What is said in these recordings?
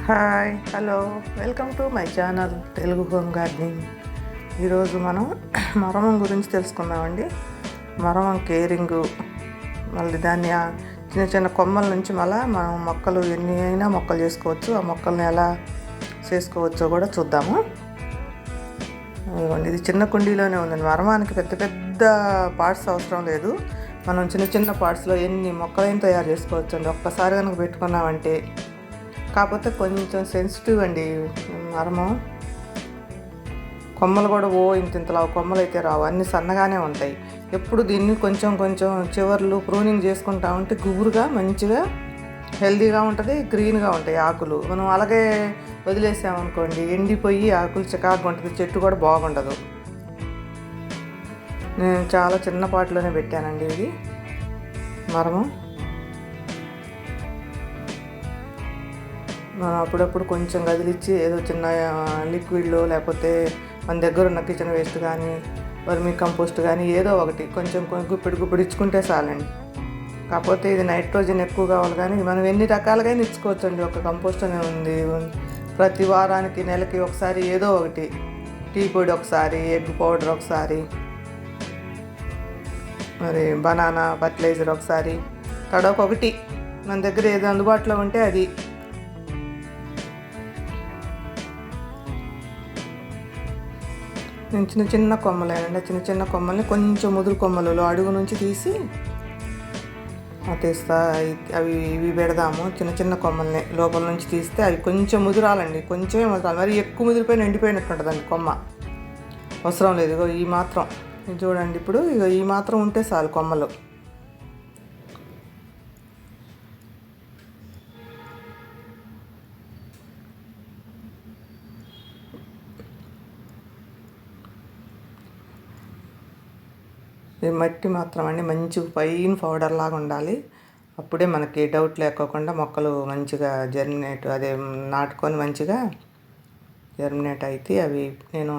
Hi hello welcome to my channel Telugu home gardening. ఈరోజు మనం మరమం గురించి తెలుసుకుందామండి. మరమం కేరింగు, మళ్ళీ దాన్ని చిన్న చిన్న కొమ్మల నుంచి మళ్ళీ మనం మొక్కలు ఎన్ని అయినా మొక్కలు చేసుకోవచ్చు. ఆ మొక్కల్ని ఎలా చేసుకోవచ్చో కూడా చూద్దాము. ఇది చిన్న కుండీలోనే ఉందండి. మరమానికి పెద్ద పెద్ద పార్ట్స్ అవసరం లేదు. మనం చిన్న చిన్న పార్ట్స్లో ఎన్ని మొక్కలైనా తయారు చేసుకోవచ్చు అండి. ఒక్కసారి కనుక పెట్టుకున్నామంటే. కాకపోతే కొంచెం సెన్సిటివ్ అండి మరమం. కొమ్మలు కూడా ఇంతలా కొమ్మలు అయితే రావు, అన్నీ సన్నగానే ఉంటాయి. ఎప్పుడు దీన్ని కొంచెం కొంచెం చివర్లు ప్రూనింగ్ చేసుకుంటా ఉంటే గుబురుగా మంచిగా హెల్దీగా ఉంటుంది, గ్రీన్గా ఉంటాయి ఆకులు. మనం అలాగే వదిలేసామనుకోండి ఎండిపోయి ఆకులు చికాకుగా ఉంటుంది, చెట్టు కూడా బాగుండదు. నేను చాలా చిన్న పాటలోనే పెట్టానండి ఇది మరమం. మనం అప్పుడప్పుడు కొంచెం కదిలిచ్చి ఏదో చిన్న లిక్విడ్లో, లేకపోతే మన దగ్గర ఉన్న కిచెన్ వేస్ట్ కానీ వర్మీ కంపోస్ట్ కానీ ఏదో ఒకటి కొంచెం గుప్పిడి ఇచ్చుకుంటే చాలండి. కాకపోతే ఇది నైట్రోజన్ ఎక్కువ కావాలి, కానీ మనం ఎన్ని రకాలుగా ఇచ్చుకోవచ్చు అండి. ఒక కంపోస్ట్ అనే ఉంది. ప్రతి వారానికి నెలకి ఒకసారి ఏదో ఒకటి, టీ పొడి ఒకసారి, ఎగ్ పౌడర్ ఒకసారి, మరి బనానా ఫర్టిలైజర్ ఒకసారి, తడొకటి మన దగ్గర ఏదో అందుబాటులో ఉంటే అది. నేను చిన్న చిన్న కొమ్మలేనండి, చిన్న చిన్న కొమ్మల్ని కొంచెం ముదురు కొమ్మలలో అడుగు నుంచి తీసి తీస్తా. అవి ఇవి పెడదాము. చిన్న చిన్న కొమ్మల్ని లోపల నుంచి తీస్తే అవి కొంచెం ముదురాలండి, కొంచెమే ముదురాలి. మరి ఎక్కువ ముదిరిపోయిన ఎండిపోయినట్టు ఉంటుందండి కొమ్మ. అవసరం లేదు. ఇగో ఈ మాత్రం చూడండి. ఇప్పుడు ఇగో ఈ మాత్రం ఉంటే చాలు కొమ్మలు. ఇది మట్టి మాత్రం అండి మంచి ఫైన్ పౌడర్ లాగా ఉండాలి. అప్పుడే మనకి డౌట్ లేకోకుండా మొక్కలు మంచిగా నాటుకొని మంచిగా జర్మినేట్ అయితే అవి. నేను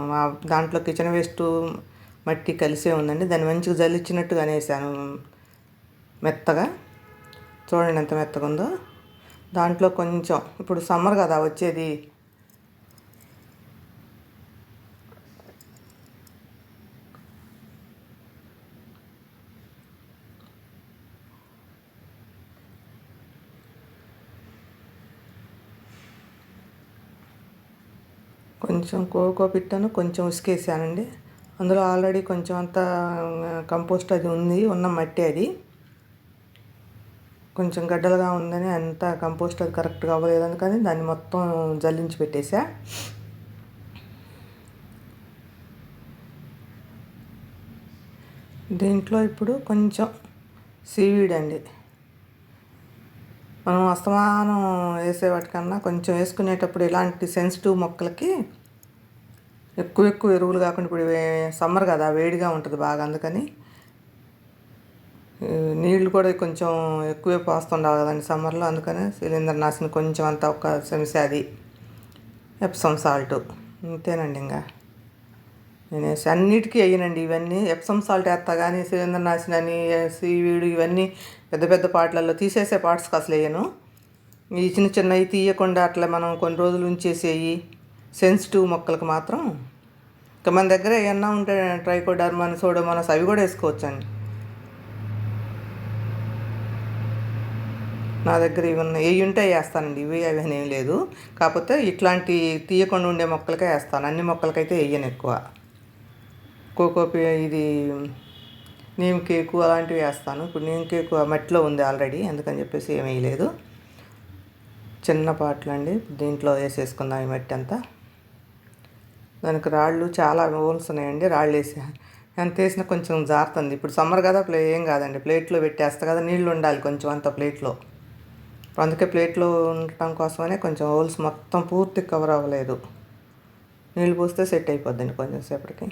దాంట్లో కిచెన్ వేస్ట్ మట్టి కలిసే ఉందండి. దాన్ని మంచిగా జల్లిచ్చినట్టుగా అనేసాను మెత్తగా. చూడండి ఎంత మెత్తగా ఉందో. దాంట్లో కొంచెం ఇప్పుడు సమ్మర్ కదా వచ్చేది, కొంచెం కోకో పిట్టను కొంచెం ఉసికేసానండి. అందులో ఆల్రెడీ కొంచెం అంత కంపోస్ట్ అది ఉంది, ఉన్న మట్టి అది కొంచెం గడ్డలుగా ఉందని అంత కంపోస్ట్ అది కరెక్ట్గా అవ్వలేదు. అందుకని దాన్ని మొత్తం జల్లించి పెట్టేసా. దీంట్లో ఇప్పుడు కొంచెం సీవీడ్ అండి. మనం అస్తమానం వేసే వాటికన్నా కొంచెం వేసుకునేటప్పుడు ఇలాంటి సెన్సిటివ్ మొక్కలకి ఎక్కువ ఎరువులు కాకుండా, ఇప్పుడు సమ్మర్ కదా వేడిగా ఉంటుంది బాగా, అందుకని నీళ్లు కూడా కొంచెం ఎక్కువే పోస్తుండాలి కదండి సమ్మర్లో. అందుకని శిలీంద్రనాశిని కొంచెం అంతా ఒక చెంచా, అది ఎప్సమ్ సాల్ట్, అంతేనండి. ఇంకా నేను అన్నిటికీ వేయనండి ఇవన్నీ. ఎప్సమ్ సాల్ట్ వేస్తా, కానీ శిలీంద్రనాశిని అని, సీవీడు ఇవన్నీ పెద్ద పెద్ద పాటలలో తీసేసే పార్ట్స్కి అసలు వేయను. ఈ చిన్న చిన్నవి తీయకుండా అట్లా మనం కొన్ని రోజులు ఉంచేసేయి సెన్సిటివ్ మొక్కలకు మాత్రం. ఇంకా మన దగ్గర ఏమన్నా ఉంటే ట్రైకోడర్మా, సోడోమోనాస్ అవి కూడా వేసుకోవచ్చండి. నా దగ్గర ఇవి ఉంటే వేస్తానండి. ఇవి అవి ఏం లేదు. కాకపోతే ఇట్లాంటి తీయకుండా ఉండే మొక్కలకే వేస్తాను. అన్ని మొక్కలకైతే వేయను ఎక్కువ. ఇది నీమ్ కేకు అలాంటివి వేస్తాను. ఇప్పుడు నీమ్ కేకు మట్టిలో ఉంది ఆల్రెడీ, అందుకని చెప్పేసి ఏం వేయలేదు. చిన్న పాటలు అండి, దీంట్లో వేసేసుకుందాం ఈ మట్టి అంతా. దానికి రాళ్ళు చాలా హోల్స్ ఉన్నాయండి, రాళ్ళు వేసా. ఎంత వేసినా కొంచెం జారుతుంది. ఇప్పుడు సమ్మర్ కదా, ఏం కాదండి, ప్లేట్లో పెట్టేస్తా కదా, నీళ్ళు ఉండాలి కొంచెం అంత ప్లేట్లో. అందుకే ప్లేట్లో ఉండటం కోసమనే కొంచెం హోల్స్ మొత్తం పూర్తి కవర్ అవ్వలేదు. నీళ్ళు పోస్తే సెట్ అయిపోద్దండి కొంచెం సేపటికి.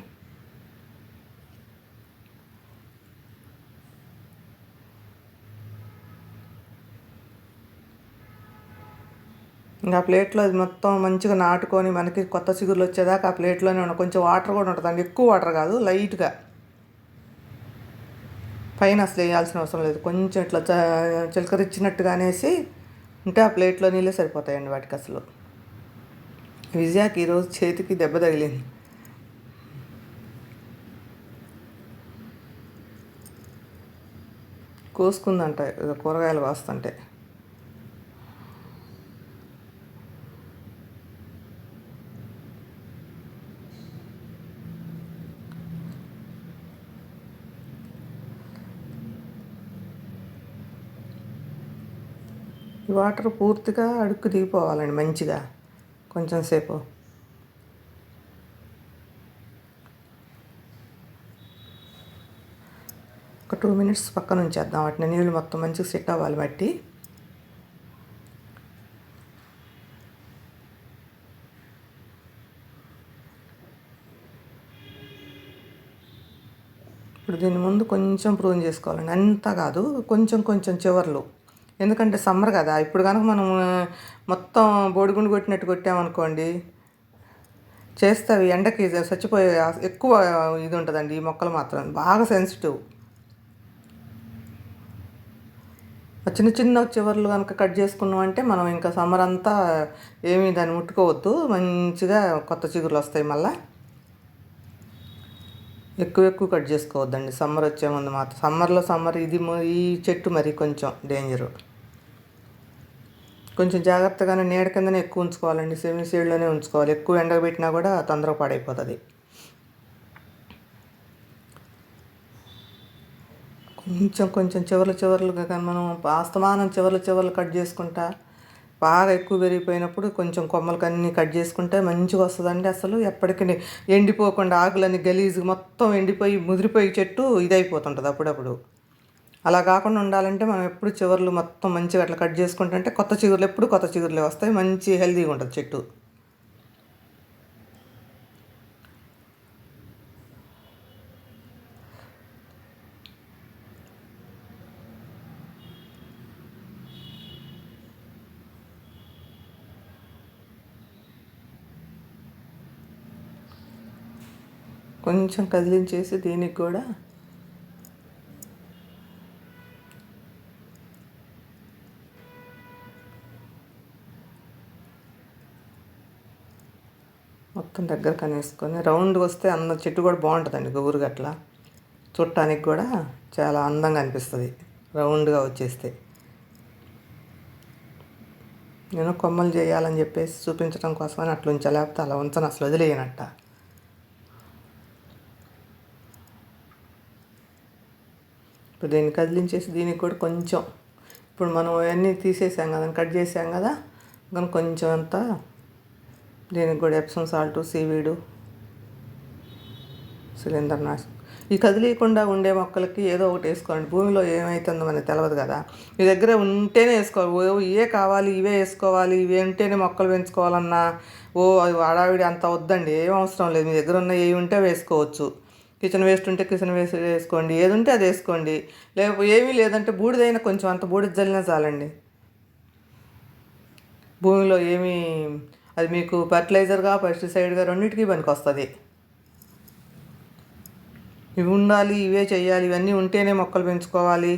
ఇంకా ప్లేట్లో అది మొత్తం మంచిగా నాటుకొని మనకి కొత్త చిగురులు వచ్చేదాకా ఆ ప్లేట్లోనే ఉన్న కొంచెం వాటర్ కూడా ఉంటుందండి. ఎక్కువ వాటర్ కాదు, లైట్గా. పైన అసలు వేయాల్సిన అవసరం లేదు. కొంచెం ఇట్లా చిలకరిచ్చినట్టుగా అనేసి ఉంటే ఆ ప్లేట్లో నీళ్ళే సరిపోతాయండి వాటికి అసలు. విజయాకి ఈరోజు చేతికి దెబ్బ తగిలింది. కోసుకుందంట ఏదో కూరగాయలు కోస్తుంటే. ఈ వాటర్ పూర్తిగా అడుక్కు దిగిపోవాలండి మంచిగా కొంచెం సేపు. ఒక 2 minutes పక్కన ఉంచేద్దాం వాటిని, నీళ్ళు మొత్తం మంచిగా సెట్ అవ్వాలి బట్టి. ఇప్పుడు దీని ముందు కొంచెం ప్రూన్ చేసుకోవాలండి, అంతా కాదు, కొంచెం కొంచెం చివర్లు. ఎందుకంటే సమ్మర్ కదా, ఇప్పుడు కనుక మనం మొత్తం బోడిగుండు కొట్టినట్టు కొట్టామనుకోండి చేస్తే అవి ఎండకి చచ్చిపోయే ఎక్కువ ఇది ఉంటుందండి. ఈ మొక్కలు మాత్రం బాగా సెన్సిటివ్. చిన్న చిన్న చివర్లు కనుక కట్ చేసుకున్నాం అంటే మనం ఇంకా సమ్మర్ అంతా ఏమీ దాన్ని ముట్టుకోవద్దు, మంచిగా కొత్త చిగురులు వస్తాయి. మళ్ళీ ఎక్కువ కట్ చేసుకోవద్దండి సమ్మర్ వచ్చే ముందు మాత్రం. సమ్మర్ ఇది ఈ చెట్టు మరి కొంచెం డేంజరు. కొంచెం జాగ్రత్తగానే నీడ కిందనే ఎక్కువ ఉంచుకోవాలండి, సెమీ షేడ్లోనే ఉంచుకోవాలి. ఎక్కువ ఎండకు పెట్టినా కూడా తొందరగా పాడైపోతుంది. కొంచెం చివర్లుగా కానీ మనం ఆస్తమానం చివర్లు కట్ చేసుకుంటా బాగా ఎక్కువ పెరిగిపోయినప్పుడు కొంచెం కొమ్మలకి అన్నీ కట్ చేసుకుంటే మంచిగా వస్తుందండి. అసలు ఎప్పటికీ ఎండిపోకుండా ఆకులన్నీ గలీజు మొత్తం ఎండిపోయి ముదిరిపోయి చెట్టు ఇదైపోతుంటుంది అప్పుడప్పుడు. అలా కాకుండా ఉండాలంటే మనం ఎప్పుడు చివర్లు మొత్తం మంచిగా అట్లా కట్ చేసుకుంటుంటే కొత్త చిగురులే వస్తాయి, మంచి హెల్తీగా ఉంటుంది చెట్టు. కొంచెం కదిలించేసి దీనికి కూడా మొత్తం దగ్గర కనేసుకొని రౌండ్గా వస్తే చెట్టు కూడా బాగుంటుందండి. గుబురుగా అట్లా చూడటానికి కూడా చాలా అందంగా అనిపిస్తుంది రౌండ్గా వచ్చేస్తే. నేను కొమ్మలు చేయాలని చెప్పేసి చూపించడం కోసమని అట్లా ఉంచా, లేకపోతే అలా ఉంచను, అసలు వదిలేయనట్ట. ఇప్పుడు దీన్ని కదిలించేసి దీనికి కూడా కొంచెం, ఇప్పుడు మనం అవన్నీ తీసేసాం కదా, కట్ చేసాం కదా, కానీ కొంచెం అంతా దీనికి కూడా ఎప్సమ్ సాల్ట్, సీవీడు, శిలీంద్రనాశనం. ఈ కదిలీయకుండా ఉండే మొక్కలకి ఏదో ఒకటి వేసుకోండి. భూమిలో ఏమవుతుందో మనకి తెలియదు కదా, మీ దగ్గర ఉంటేనే వేసుకోవాలి. ఇవే కావాలి, ఇవే వేసుకోవాలి, ఇవే ఉంటేనే మొక్కలు పెంచుకోవాలన్నా హడావిడి అంత వద్దండి. ఏం అవసరం లేదు, మీ దగ్గర ఉన్న ఏవి ఉంటే వేసుకోవచ్చు. కిచెన్ వేస్ట్ ఉంటే కిచెన్ వేస్ట్ వేసుకోండి, ఏది ఉంటే అది వేసుకోండి. లేకపోతే ఏమీ లేదంటే బూడిదైనా కొంచెం అంత బూడిద జల్లినా చాలండి. భూమిలో ఏమీ అది మీకు ఫర్టిలైజర్గా పెస్టిసైడ్గా రెండింటికి పనికి వస్తుంది. ఇవి ఉండాలి, ఇవే చెయ్యాలి, ఇవన్నీ ఉంటేనే మొక్కలు పెంచుకోవాలి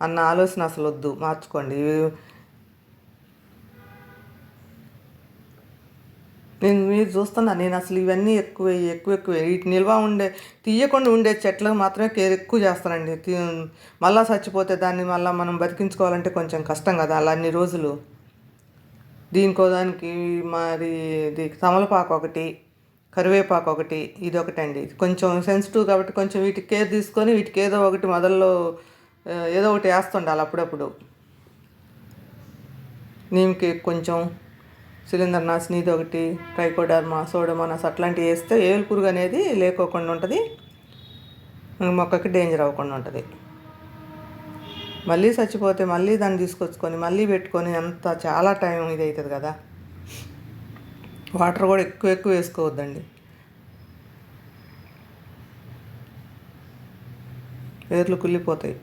అన్న ఆలోచన అసలు వద్దు, మార్చుకోండి. మీరు చూస్తున్నా, నేను అసలు ఇవన్నీ ఎక్కువ వీటి నిల్వ తీయకుండా ఉండే చెట్లకు మాత్రమే కేర్ ఎక్కువ చేస్తానండి. మళ్ళీ చచ్చిపోతే దాన్ని మళ్ళీ మనం బతికించుకోవాలంటే కొంచెం కష్టం కదా అలా అన్ని రోజులు. దానికి మరి ఇది తమలపాకు ఒకటి, కరివేపాకు ఒకటి, ఇది ఒకటండి. కొంచెం సెన్సిటివ్ కాబట్టి కొంచెం వీటికి కేర్ తీసుకొని వీటికి ఏదో ఒకటి మొదల్లో ఏదో ఒకటి వేస్తుండాలి అప్పుడప్పుడు. నీమ్కి కొంచెం, శిలీంద్రనాశిని ఇది ఒకటి, ట్రైకోడర్మా, సోడోమోనాస్ అట్లాంటివి వేస్తే ఏలు పురుగు అనేది లేకోకుండా ఉంటుంది, మొక్కకి డేంజర్ అవ్వకుండా ఉంటుంది. మళ్ళీ చచ్చిపోతే మళ్ళీ దాన్ని తీసుకొచ్చుకొని మళ్ళీ పెట్టుకొని అంత చాలా టైం ఇది అవుతుంది కదా. వాటర్ కూడా ఎక్కువ వేసుకోవద్దండి, వేర్లు కుళ్ళిపోతాయి.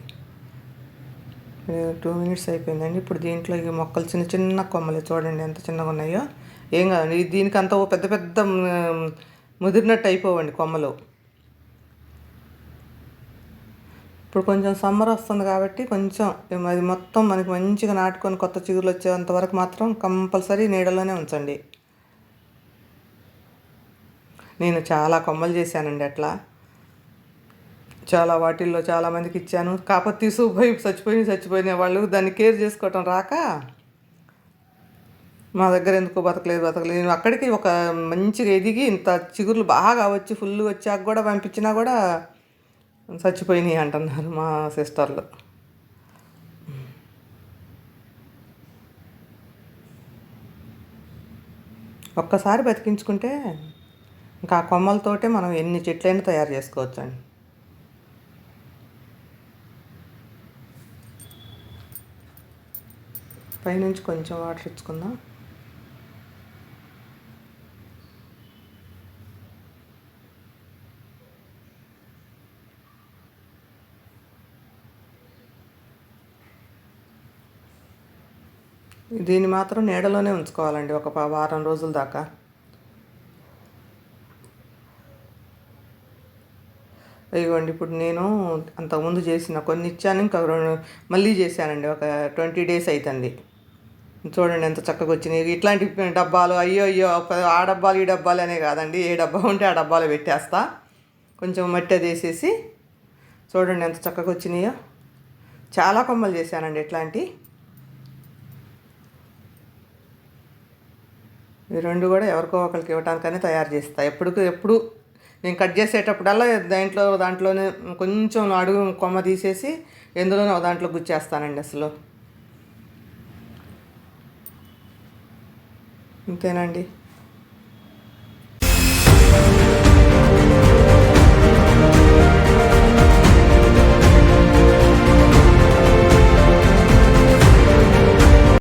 2 minutes అయిపోయిందండి. ఇప్పుడు దీంట్లో ఈ మొక్కలు చిన్న కొమ్మలు చూడండి ఎంత చిన్నగా ఉన్నాయో. ఏం కాదండి, దీనికి అంత పెద్ద ముదిరినట్టు అయిపోవండి కొమ్మలు. ఇప్పుడు కొంచెం సమ్మర్ వస్తుంది కాబట్టి కొంచెం అది మొత్తం మనకి మంచిగా నాటుకొని కొత్త చిగురులు వచ్చేంత వరకు మాత్రం కంపల్సరీ నీడలోనే ఉంచండి. నేను చాలా కొమ్మలు చేశానండి అట్లా. చాలా వాటిల్లో చాలామందికి ఇచ్చాను. కాకపోతే తీసుకుపోయి చచ్చిపోయిన వాళ్ళు దాన్ని కేర్ చేసుకోవటం రాక మా దగ్గర ఎందుకో బతకలేదు. నేను అక్కడికి ఒక మంచిగా ఎదిగి ఇంత చిగుర్లు బాగా వచ్చి ఫుల్ వచ్చాక కూడా పంపించినా కూడా చచ్చిపోయినాయి అంటున్నారు మా సిస్టర్లు. ఒక్కసారి బతికించుకుంటే ఇంకా ఆ కొమ్మలతోటే మనం ఎన్ని చెట్లైనా తయారు చేసుకోవచ్చు అండి. పైనుంచి కొంచెం వాటర్ ఇచ్చుకుందాం. దీన్ని మాత్రం నీడలోనే ఉంచుకోవాలండి ఒక వారం రోజుల దాకా. ఇదిగోండి ఇప్పుడు నేను అంతకుముందు చేసిన కొన్ని ఇచ్చాను, ఇంకా మళ్ళీ చేశానండి. ఒక 20 days అవుతుంది. చూడండి ఎంత చక్కగా వచ్చినాయి. ఇట్లాంటి డబ్బాలు అయ్యో ఆ డబ్బాలు ఈ డబ్బాలు అనే కాదండి, ఏ డబ్బా ఉంటే ఆ డబ్బాలో పెట్టేస్తా. కొంచెం మట్టి అది వేసేసి చూడండి ఎంత చక్కగా వచ్చినాయో. చాలా కొమ్మలు చేశానండి ఇట్లాంటి. ఈ రెండు కూడా ఎవరికో ఒకరికి ఇవ్వటానికనే తయారు చేస్తా. ఎప్పుడు నేను కట్ చేసేటప్పుడల్లా దాంట్లోనే కొంచెం అడుగు కొమ్మ తీసేసి ఎందులోనో దాంట్లో గుచ్చేస్తానండి. అసలు అంతేనండి.